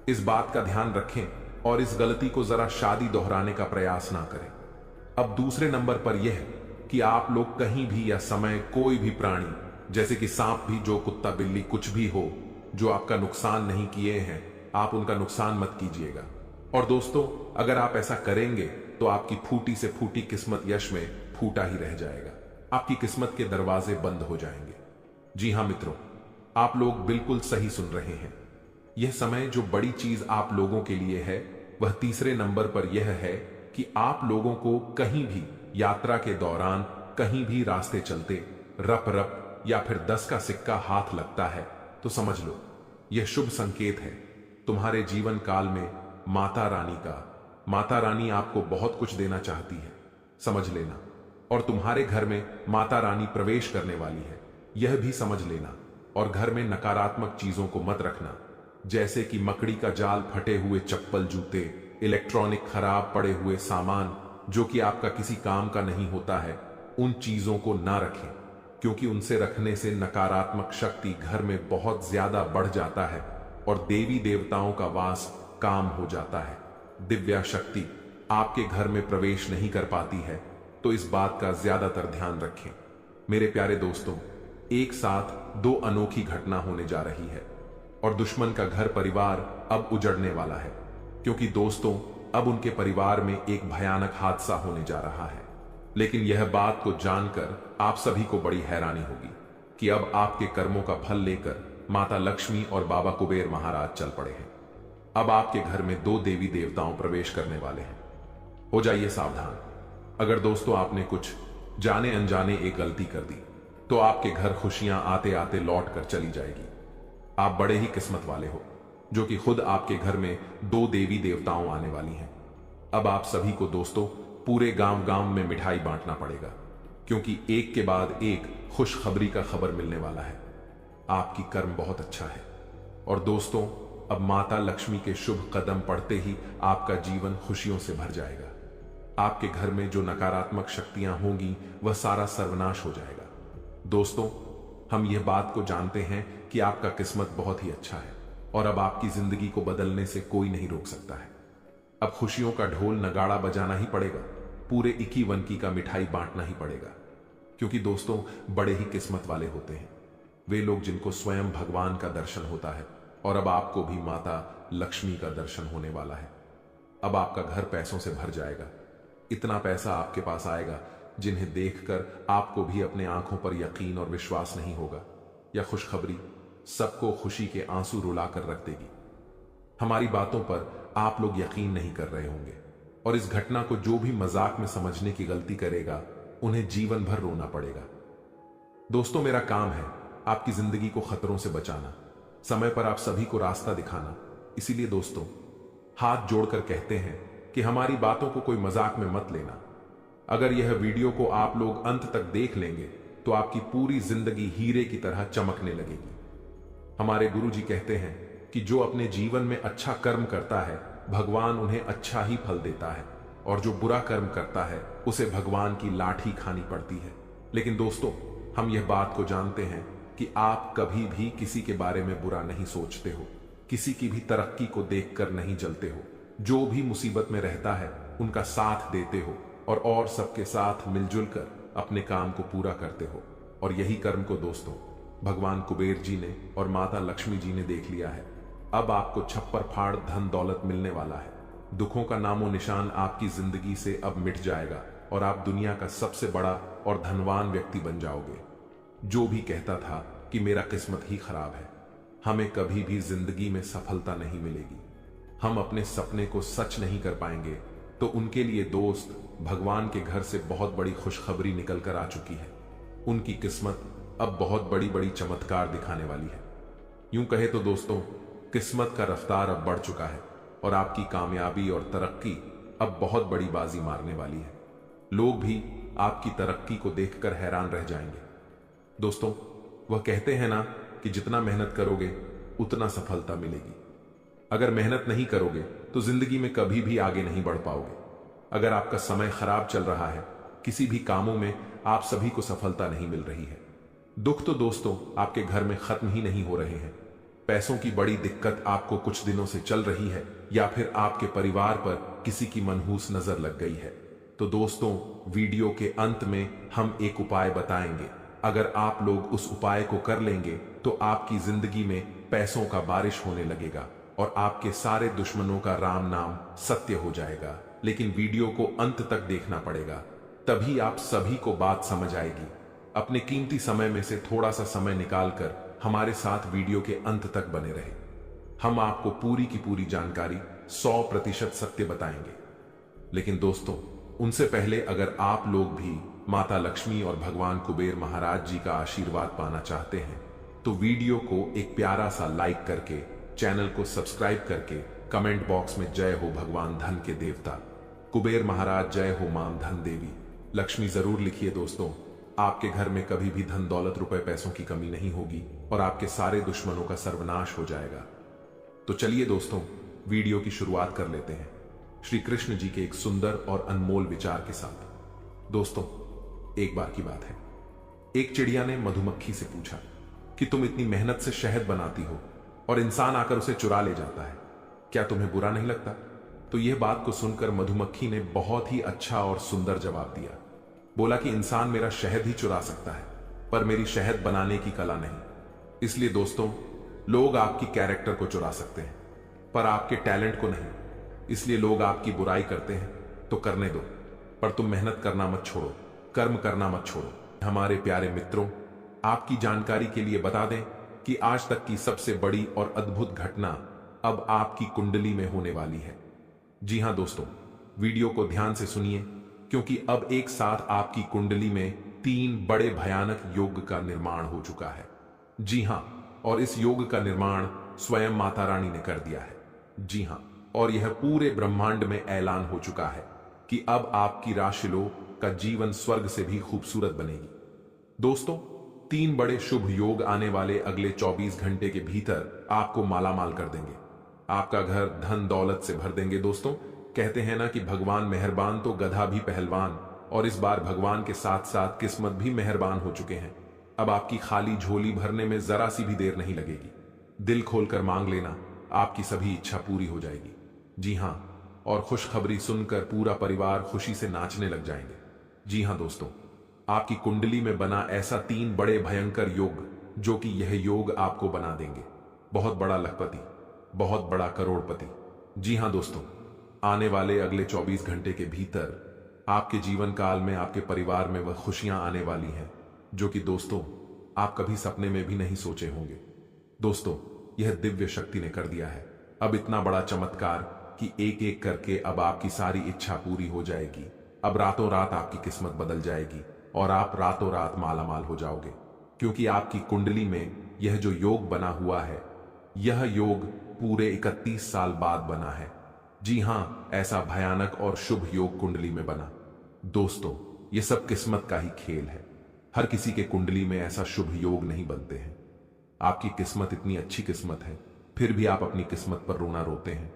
इस बात का ध्यान रखें और इस गलती को जरा शादी दोहराने का प्रयास ना करें। अब दूसरे नंबर पर यह है कि आप लोग कहीं भी या समय कोई भी प्राणी, जैसे कि सांप भी, जो कुत्ता बिल्ली कुछ भी हो, जो आपका नुकसान नहीं किए हैं, आप उनका नुकसान मत कीजिएगा। और दोस्तों, अगर आप ऐसा करेंगे तो आपकी फूटी से फूटी किस्मत यश में फूटा ही रह जाएगा। आपकी किस्मत के दरवाजे बंद हो जाएंगे। जी हां मित्रों, आप लोग बिल्कुल सही सुन रहे हैं। यह समय जो बड़ी चीज आप लोगों के लिए है वह तीसरे नंबर पर यह है कि आप लोगों को कहीं भी यात्रा के दौरान, कहीं भी रास्ते चलते रप रप या फिर 10 का सिक्का हाथ लगता है तो समझ लो यह शुभ संकेत है। तुम्हारे जीवन काल में माता रानी आपको बहुत कुछ देना चाहती है, समझ लेना। और तुम्हारे घर में माता रानी प्रवेश करने वाली है, यह भी समझ लेना। और घर में नकारात्मक चीजों को मत रखना, जैसे कि मकड़ी का जाल, फटे हुए चप्पल, जूते, इलेक्ट्रॉनिक खराब पड़े हुए सामान जो कि आपका किसी काम का नहीं होता है, उन चीजों को ना रखें, क्योंकि उनसे रखने से नकारात्मक शक्ति घर में बहुत ज्यादा बढ़ जाता है और देवी देवताओं का वास काम हो जाता है। दिव्या शक्ति आपके घर में प्रवेश नहीं कर पाती है, तो इस बात का ज्यादातर ध्यान रखें। मेरे प्यारे दोस्तों, एक साथ 2 अनोखी घटना होने जा रही है और दुश्मन का घर परिवार अब उजड़ने वाला है, क्योंकि दोस्तों अब उनके परिवार में एक भयानक हादसा होने जा रहा है। लेकिन यह बात को जानकर आप सभी को बड़ी हैरानी होगी कि अब आपके कर्मों का फल लेकर माता लक्ष्मी और बाबा कुबेर महाराज चल पड़े हैं। अब आपके घर में 2 देवी देवताओं प्रवेश करने वाले हैं। हो जाइए सावधान। अगर दोस्तों आपने कुछ जाने अनजाने एक गलती कर दी तो आपके घर खुशियां आते आते लौट कर चली जाएगी। आप बड़े ही किस्मत वाले हो जो कि खुद आपके घर में 2 देवी देवताओं आने वाली हैं। अब आप सभी को दोस्तों पूरे गांव गांव में मिठाई बांटना पड़ेगा, क्योंकि एक के बाद एक खुशखबरी का खबर मिलने वाला है। आपकी कर्म बहुत अच्छा है और दोस्तों अब माता लक्ष्मी के शुभ कदम पड़ते ही आपका जीवन खुशियों से भर जाएगा। आपके घर में जो नकारात्मक शक्तियां होंगी वह सारा सर्वनाश हो जाएगा। दोस्तों, हम यह बात को जानते हैं कि आपका किस्मत बहुत ही अच्छा है और अब आपकी जिंदगी को बदलने से कोई नहीं रोक सकता है। अब खुशियों का ढोल नगाड़ा बजाना ही पड़ेगा, पूरे 21 का मिठाई बांटना ही पड़ेगा, क्योंकि दोस्तों बड़े ही किस्मत वाले होते हैं वे लोग जिनको स्वयं भगवान का दर्शन होता है। और अब आपको भी माता लक्ष्मी का दर्शन होने वाला है। अब आपका घर पैसों से भर जाएगा। इतना पैसा आपके पास आएगा जिन्हें देखकर आपको भी अपने आंखों पर यकीन और विश्वास नहीं होगा। यह खुशखबरी सबको खुशी के आंसू रुलाकर रख देगी। हमारी बातों पर आप लोग यकीन नहीं कर रहे होंगे और इस घटना को जो भी मजाक में समझने की गलती करेगा उन्हें जीवन भर रोना पड़ेगा। दोस्तों, मेरा काम है आपकी जिंदगी को खतरों से बचाना, समय पर आप सभी को रास्ता दिखाना। इसीलिए दोस्तों हाथ जोड़कर कहते हैं कि हमारी बातों को कोई मजाक में मत लेना। अगर यह वीडियो को आप लोग अंत तक देख लेंगे तो आपकी पूरी जिंदगी हीरे की तरह चमकने लगेगी। हमारे गुरुजी कहते हैं कि जो अपने जीवन में अच्छा कर्म करता है भगवान उन्हें अच्छा ही फल देता है, और जो बुरा कर्म करता है उसे भगवान की लाठी खानी पड़ती है। लेकिन दोस्तों, हम यह बात को जानते हैं कि आप कभी भी किसी के बारे में बुरा नहीं सोचते हो, किसी की भी तरक्की को देखकर नहीं जलते हो, जो भी मुसीबत में रहता है उनका साथ देते हो और सबके साथ मिलजुल कर अपने काम को पूरा करते हो। और यही कर्म को दोस्तों भगवान कुबेर जी ने और माता लक्ष्मी जी ने देख लिया है। अब आपको छप्पर फाड़ धन दौलत मिलने वाला है। दुखों का नामो निशान आपकी जिंदगी से अब मिट जाएगा और आप दुनिया का सबसे बड़ा और धनवान व्यक्ति बन जाओगे। जो भी कहता था कि मेरा किस्मत ही खराब है, हमें कभी भी जिंदगी में सफलता नहीं मिलेगी, हम अपने सपने को सच नहीं कर पाएंगे, तो उनके लिए दोस्त भगवान के घर से बहुत बड़ी खुशखबरी निकल कर आ चुकी है। उनकी किस्मत अब बहुत बड़ी बड़ी चमत्कार दिखाने वाली है। यूं कहे तो दोस्तों किस्मत का रफ्तार अब बढ़ चुका है और आपकी कामयाबी और तरक्की अब बहुत बड़ी बाजी मारने वाली है। लोग भी आपकी तरक्की को देखकर हैरान रह जाएंगे। दोस्तों, वह कहते हैं ना कि जितना मेहनत करोगे उतना सफलता मिलेगी। अगर मेहनत नहीं करोगे तो जिंदगी में कभी भी आगे नहीं बढ़ पाओगे। अगर आपका समय खराब चल रहा है, किसी भी कामों में आप सभी को सफलता नहीं मिल रही है, दुख तो दोस्तों आपके घर में खत्म ही नहीं हो रहे हैं, पैसों की बड़ी दिक्कत आपको कुछ दिनों से चल रही है, या फिर आपके परिवार पर किसी की मनहूस नजर लग गई है, तो दोस्तों वीडियो के अंत में हम एक उपाय बताएंगे। अगर आप लोग उस उपाय को कर लेंगे तो आपकी जिंदगी में पैसों का बारिश होने लगेगा और आपके सारे दुश्मनों का राम नाम सत्य हो जाएगा। लेकिन वीडियो को अंत तक देखना पड़ेगा, तभी आप सभी को बात समझ आएगी। अपने कीमती समय में से थोड़ा सा समय निकालकर हमारे साथ वीडियो के अंत तक बने रहे। हम आपको पूरी की पूरी जानकारी 100% सत्य बताएंगे। लेकिन दोस्तों, उनसे पहले अगर आप लोग भी माता लक्ष्मी और भगवान कुबेर महाराज जी का आशीर्वाद पाना चाहते हैं तो वीडियो को एक प्यारा सा लाइक करके, चैनल को सब्सक्राइब करके कमेंट बॉक्स में जय हो भगवान धन के देवता कुबेर महाराज, जय हो मां धन देवी लक्ष्मी जरूर लिखिए। दोस्तों, आपके घर में कभी भी धन दौलत रुपए पैसों की कमी नहीं होगी और आपके सारे दुश्मनों का सर्वनाश हो जाएगा। तो चलिए दोस्तों, वीडियो की शुरुआत कर लेते हैं श्री कृष्ण जी के एक सुंदर और अनमोल विचार के साथ। दोस्तों, एक बार की बात है, एक चिड़िया ने मधुमक्खी से पूछा कि तुम इतनी मेहनत से शहद बनाती हो और इंसान आकर उसे चुरा ले जाता है, क्या तुम्हें बुरा नहीं लगता? तो यह बात को सुनकर मधुमक्खी ने बहुत ही अच्छा और सुंदर जवाब दिया। बोला कि इंसान मेरा शहद ही चुरा सकता है, पर मेरी शहद बनाने की कला नहीं। इसलिए दोस्तों, लोग आपकी कैरेक्टर को चुरा सकते हैं पर आपके टैलेंट को नहीं। इसलिए लोग आपकी बुराई करते हैं तो करने दो, पर तुम मेहनत करना मत छोड़ो, कर्म करना मत छोड़ो। हमारे प्यारे मित्रों, आपकी जानकारी के लिए बता दें कि आज तक की सबसे बड़ी और अद्भुत घटना अब आपकी कुंडली में होने वाली है। जी हां दोस्तों, वीडियो को ध्यान से सुनिए, क्योंकि अब एक साथ आपकी कुंडली में 3 बड़े भयानक योग का निर्माण हो चुका है। जी हां, और इस योग का निर्माण स्वयं माता रानी ने कर दिया है। जी हां, और यह पूरे ब्रह्मांड में ऐलान हो चुका है कि अब आपकी राशिलों का जीवन स्वर्ग से भी खूबसूरत बनेगी। दोस्तों, 3 बड़े शुभ योग आने वाले अगले 24 घंटे के भीतर आपको मालामाल कर देंगे, आपका घर धन दौलत से भर देंगे। दोस्तों, कहते हैं ना कि भगवान मेहरबान तो गधा भी पहलवान, और इस बार भगवान के साथ साथ किस्मत भी मेहरबान हो चुके हैं। अब आपकी खाली झोली भरने में जरा सी भी देर नहीं लगेगी। दिल खोलकर मांग लेना, आपकी सभी इच्छा पूरी हो जाएगी। जी हां, और खुशखबरी सुनकर पूरा परिवार खुशी से नाचने लग जाएंगे। जी हां दोस्तों, आपकी कुंडली में बना ऐसा 3 बड़े भयंकर योग, जो कि यह योग आपको बना देंगे बहुत बड़ा लखपति, बहुत बड़ा करोड़पति। जी हां दोस्तों, आने वाले अगले 24 घंटे के भीतर आपके जीवन काल में आपके परिवार में वह खुशियां आने वाली हैं जो कि दोस्तों आप कभी सपने में भी नहीं सोचे होंगे। दोस्तों, यह दिव्य शक्ति ने कर दिया है अब इतना बड़ा चमत्कार कि एक एक करके अब आपकी सारी इच्छा पूरी हो जाएगी। अब रातों रात आपकी किस्मत बदल जाएगी और आप रातों रात मालामाल हो जाओगे, क्योंकि आपकी कुंडली में यह जो योग बना हुआ है, यह योग पूरे 31 साल बाद बना है। जी हां, ऐसा भयानक और शुभ योग कुंडली में बना। दोस्तों, यह सब किस्मत का ही खेल है। हर किसी के कुंडली में ऐसा शुभ योग नहीं बनते हैं। आपकी किस्मत इतनी अच्छी किस्मत है, फिर भी आप अपनी किस्मत पर रोना रोते हैं।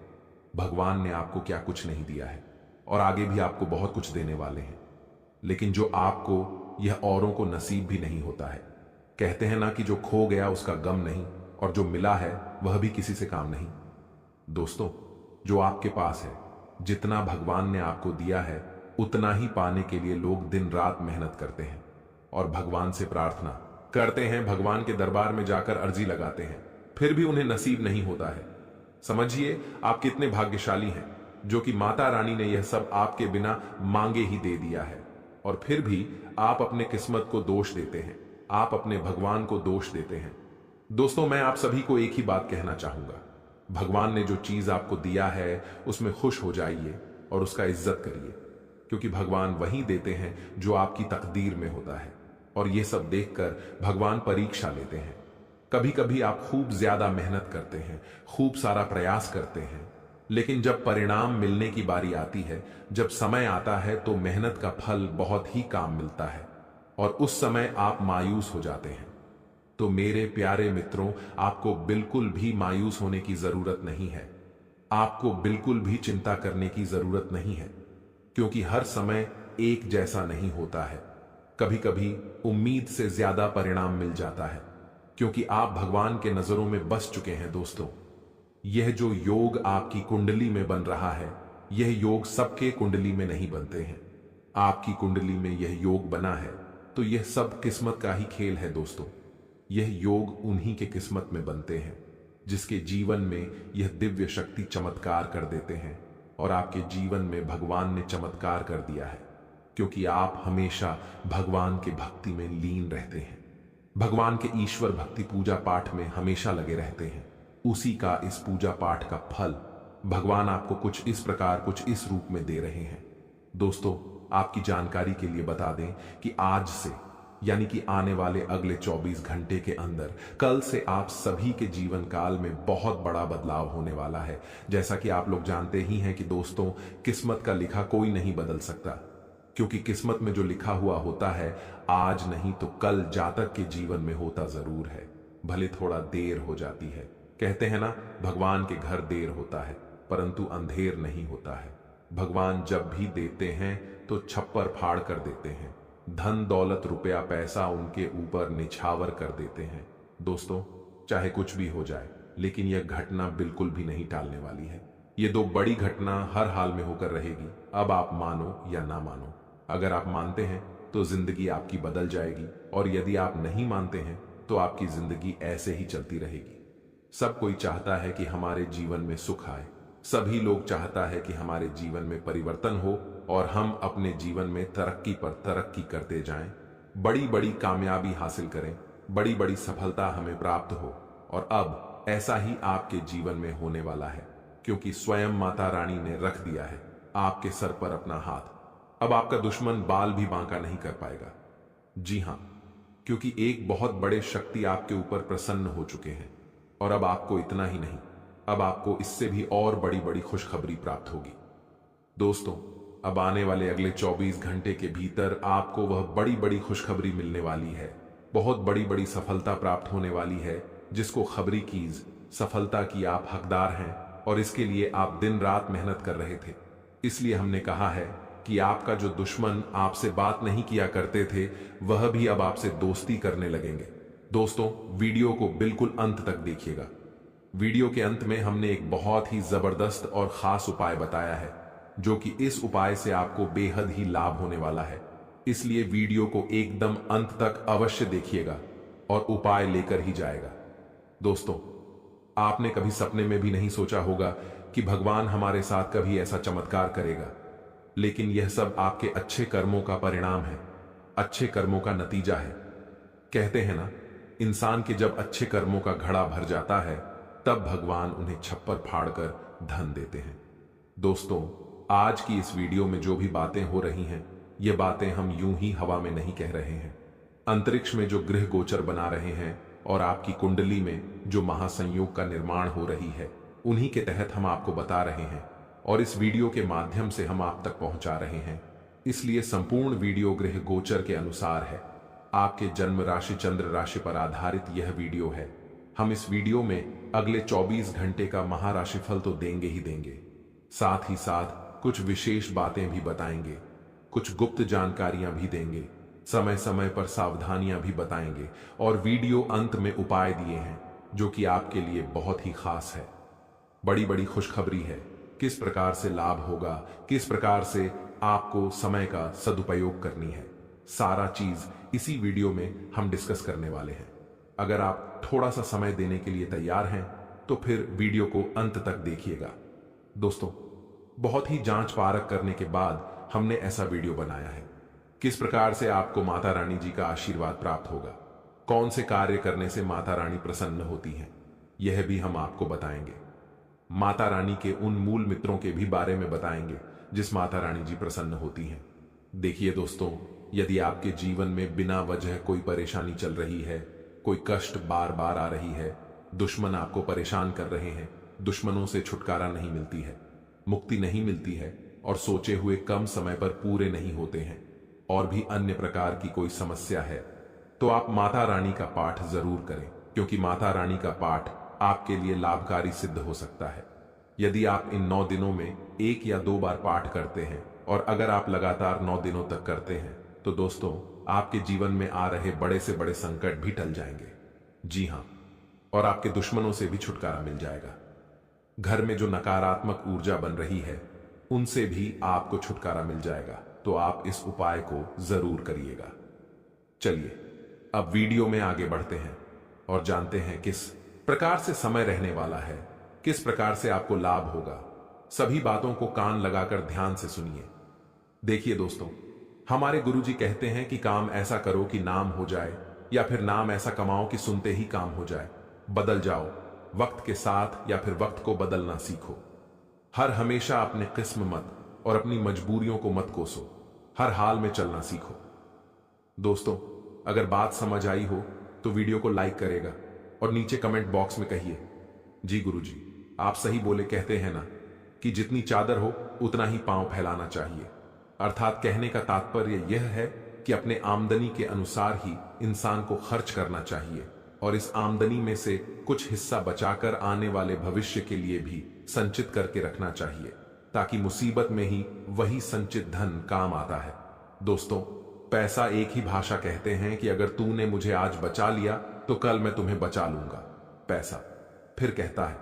भगवान ने आपको क्या कुछ नहीं दिया है और आगे भी आपको बहुत कुछ देने वाले हैं, लेकिन जो आपको यह औरों को नसीब भी नहीं होता है। कहते हैं ना कि जो खो गया उसका गम नहीं, और जो मिला है वह भी किसी से काम नहीं। दोस्तों, जो आपके पास है, जितना भगवान ने आपको दिया है, उतना ही पाने के लिए लोग दिन रात मेहनत करते हैं और भगवान से प्रार्थना करते हैं, भगवान के दरबार में जाकर अर्जी लगाते हैं, फिर भी उन्हें नसीब नहीं होता है। समझिए आप कितने भाग्यशाली हैं जो कि माता रानी ने यह सब आपके बिना मांगे ही दे दिया है, और फिर भी आप अपने किस्मत को दोष देते हैं, आप अपने भगवान को दोष देते हैं। दोस्तों, मैं आप सभी को एक ही बात कहना चाहूंगा, भगवान ने जो चीज आपको दिया है उसमें खुश हो जाइए और उसका इज्जत करिए, क्योंकि भगवान वही देते हैं जो आपकी तकदीर में होता है। और यह सब देखकर भगवान परीक्षा लेते हैं। कभी कभी आप खूब ज्यादा मेहनत करते हैं, खूब सारा प्रयास करते हैं, लेकिन जब परिणाम मिलने की बारी आती है, जब समय आता है, तो मेहनत का फल बहुत ही काम मिलता है और उस समय आप मायूस हो जाते हैं। तो मेरे प्यारे मित्रों, आपको बिल्कुल भी मायूस होने की जरूरत नहीं है, आपको बिल्कुल भी चिंता करने की जरूरत नहीं है, क्योंकि हर समय एक जैसा नहीं होता है। कभी कभी उम्मीद से ज्यादा परिणाम मिल जाता है, क्योंकि आप भगवान के नजरों में बस चुके हैं। दोस्तों, यह जो योग आपकी कुंडली में बन रहा है, यह योग सबके कुंडली में नहीं बनते हैं। आपकी कुंडली में यह योग बना है तो यह सब किस्मत का ही खेल है। दोस्तों, यह योग उन्हीं के किस्मत में बनते हैं जिसके जीवन में यह दिव्य शक्ति चमत्कार कर देते हैं। और आपके जीवन में भगवान ने चमत्कार कर दिया है, क्योंकि आप हमेशा भगवान के भक्ति में लीन रहते हैं। भगवान के ईश्वर भक्ति पूजा पाठ में हमेशा लगे रहते हैं। उसी का इस पूजा पाठ का फल भगवान आपको कुछ इस प्रकार, कुछ इस रूप में दे रहे हैं। दोस्तों, आपकी जानकारी के लिए बता दें कि आज से, यानी कि आने वाले अगले 24 घंटे के अंदर, कल से आप सभी के जीवन काल में बहुत बड़ा बदलाव होने वाला है। जैसा कि आप लोग जानते ही हैं कि दोस्तों, किस्मत का लिखा कोई नहीं बदल सकता, क्योंकि किस्मत में जो लिखा हुआ होता है, आज नहीं तो कल जातक के जीवन में होता जरूर है, भले थोड़ा देर हो जाती है। कहते हैं ना, भगवान के घर देर होता है परंतु अंधेर नहीं होता है। भगवान जब भी देते हैं तो छप्पर फाड़ कर देते हैं, धन दौलत रुपया पैसा उनके ऊपर निछावर कर देते हैं। दोस्तों, चाहे कुछ भी हो जाए, लेकिन यह घटना बिल्कुल भी नहीं टालने वाली है। ये दो बड़ी घटना हर हाल में होकर रहेगी। अब आप मानो या ना मानो, अगर आप मानते हैं तो जिंदगी आपकी बदल जाएगी, और यदि आप नहीं मानते हैं तो आपकी जिंदगी ऐसे ही चलती रहेगी। सब कोई चाहता है कि हमारे जीवन में सुख आए, सभी लोग चाहता है कि हमारे जीवन में परिवर्तन हो और हम अपने जीवन में तरक्की पर तरक्की करते जाएं, बड़ी बड़ी कामयाबी हासिल करें, बड़ी बड़ी सफलता हमें प्राप्त हो। और अब ऐसा ही आपके जीवन में होने वाला है, क्योंकि स्वयं माता रानी ने रख दिया है आपके सर पर अपना हाथ। अब आपका दुश्मन बाल भी बांका नहीं कर पाएगा। जी हां, क्योंकि एक बहुत बड़े शक्ति आपके ऊपर प्रसन्न हो चुके हैं। और अब आपको इतना ही नहीं, अब आपको इससे भी और बड़ी बड़ी खुशखबरी प्राप्त होगी। दोस्तों, अब आने वाले अगले 24 घंटे के भीतर आपको वह बड़ी बड़ी खुशखबरी मिलने वाली है, बहुत बड़ी बड़ी सफलता प्राप्त होने वाली है, जिसको खबरी कीज सफलता की आप हकदार हैं, और इसके लिए आप दिन रात मेहनत कर रहे थे। इसलिए हमने कहा है कि आपका जो दुश्मन आपसे बात नहीं किया करते थे, वह भी अब आपसे दोस्ती करने लगेंगे। दोस्तों, वीडियो को बिल्कुल अंत तक देखिएगा। वीडियो के अंत में हमने एक बहुत ही जबरदस्त और खास उपाय बताया है, जो कि इस उपाय से आपको बेहद ही लाभ होने वाला है। इसलिए वीडियो को एकदम अंत तक अवश्य देखिएगा और उपाय लेकर ही जाएगा। दोस्तों, आपने कभी सपने में भी नहीं सोचा होगा कि भगवान हमारे साथ कभी ऐसा चमत्कार करेगा, लेकिन यह सब आपके अच्छे कर्मों का परिणाम है, अच्छे कर्मों का नतीजा है। कहते हैं ना, इंसान के जब अच्छे कर्मों का घड़ा भर जाता है, तब भगवान उन्हें छप्पर फाड़कर धन देते हैं। दोस्तों, आज की इस वीडियो में जो भी बातें हो रही हैं, ये बातें हम यूं ही हवा में नहीं कह रहे हैं। अंतरिक्ष में जो गृह गोचर बना रहे हैं और आपकी कुंडली में जो महासंयोग का निर्माण हो रही है, उन्हीं के तहत हम आपको बता रहे हैं और इस वीडियो के माध्यम से हम आप तक पहुंचा रहे हैं। इसलिए संपूर्ण वीडियो गृह गोचर के अनुसार है। आपके जन्म राशि चंद्र राशि पर आधारित यह वीडियो है। हम इस वीडियो में अगले 24 घंटे का महाराशिफल तो देंगे ही देंगे, साथ ही साथ कुछ विशेष बातें भी बताएंगे, कुछ गुप्त जानकारियां भी देंगे, समय समय पर सावधानियां भी बताएंगे, और वीडियो अंत में उपाय दिए हैं जो कि आपके लिए बहुत ही खास है। बड़ी बड़ी खुशखबरी है, किस प्रकार से लाभ होगा, किस प्रकार से आपको समय का सदुपयोग करनी है, सारा चीज इसी वीडियो में हम डिस्कस करने वाले हैं। अगर आप थोड़ा सा समय देने के लिए तैयार हैं तो फिर वीडियो को अंत तक देखिएगा। दोस्तों, बहुत ही जांच परख करने के बाद हमने ऐसा वीडियो बनाया है। किस प्रकार से आपको माता रानी जी का आशीर्वाद प्राप्त होगा, कौन से कार्य करने से माता रानी प्रसन्न होती हैं, यह भी हम आपको बताएंगे। माता रानी के उन मूल मित्रों के भी बारे में बताएंगे जिस माता रानी जी प्रसन्न होती हैं। देखिए दोस्तों, यदि आपके जीवन में बिना वजह कोई परेशानी चल रही है, कोई कष्ट बार बार आ रही है, दुश्मन आपको परेशान कर रहे हैं, दुश्मनों से छुटकारा नहीं मिलती है, मुक्ति नहीं मिलती है, और सोचे हुए कम समय पर पूरे नहीं होते हैं, और भी अन्य प्रकार की कोई समस्या है, तो आप माता रानी का पाठ जरूर करें, क्योंकि माता रानी का पाठ आपके लिए लाभकारी सिद्ध हो सकता है। यदि आप इन 9 दिनों में 1 या 2 बार पाठ करते हैं, और अगर आप लगातार 9 दिनों तक करते हैं, तो दोस्तों, आपके जीवन में आ रहे बड़े से बड़े संकट भी टल जाएंगे। जी हां, और आपके दुश्मनों से भी छुटकारा मिल जाएगा। घर में जो नकारात्मक ऊर्जा बन रही है, उनसे भी आपको छुटकारा मिल जाएगा। तो आप इस उपाय को जरूर करिएगा। चलिए अब वीडियो में आगे बढ़ते हैं और जानते हैं किस प्रकार से समय रहने वाला है, किस प्रकार से आपको लाभ होगा, सभी बातों को कान लगाकर ध्यान से सुनिए। देखिए दोस्तों, हमारे गुरुजी कहते हैं कि काम ऐसा करो कि नाम हो जाए, या फिर नाम ऐसा कमाओ कि सुनते ही काम हो जाए। बदल जाओ वक्त के साथ, या फिर वक्त को बदलना सीखो। हर हमेशा अपने किस्म मत और अपनी मजबूरियों को मत कोसो, हर हाल में चलना सीखो। दोस्तों, अगर बात समझ आई हो तो वीडियो को लाइक करेगा और नीचे कमेंट बॉक्स में कहिए, जी गुरुजी आप सही बोले, कहते हैं ना कि जितनी चादर हो उतना ही पांव फैलाना चाहिए। अर्थात कहने का तात्पर्य यह है कि अपने आमदनी के अनुसार ही इंसान को खर्च करना चाहिए, और इस आमदनी में से कुछ हिस्सा बचाकर आने वाले भविष्य के लिए भी संचित करके रखना चाहिए, ताकि मुसीबत में ही वही संचित धन काम आता है। दोस्तों, पैसा एक ही भाषा कहते हैं कि अगर तूने मुझे आज बचा लिया तो कल मैं तुम्हें बचा लूंगा। पैसा फिर कहता है,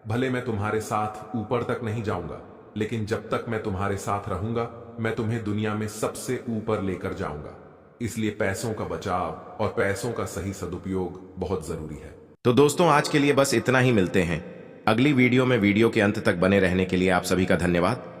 भले मैं तुम्हारे साथ ऊपर तक नहीं जाऊंगा, लेकिन जब तक मैं तुम्हारे साथ रहूंगा मैं तुम्हें दुनिया में सबसे ऊपर लेकर जाऊंगा। इसलिए पैसों का बचाव और पैसों का सही सदुपयोग बहुत जरूरी है। तो दोस्तों, आज के लिए बस इतना ही। मिलते हैं अगली वीडियो में। वीडियो के अंत तक बने रहने के लिए आप सभी का धन्यवाद।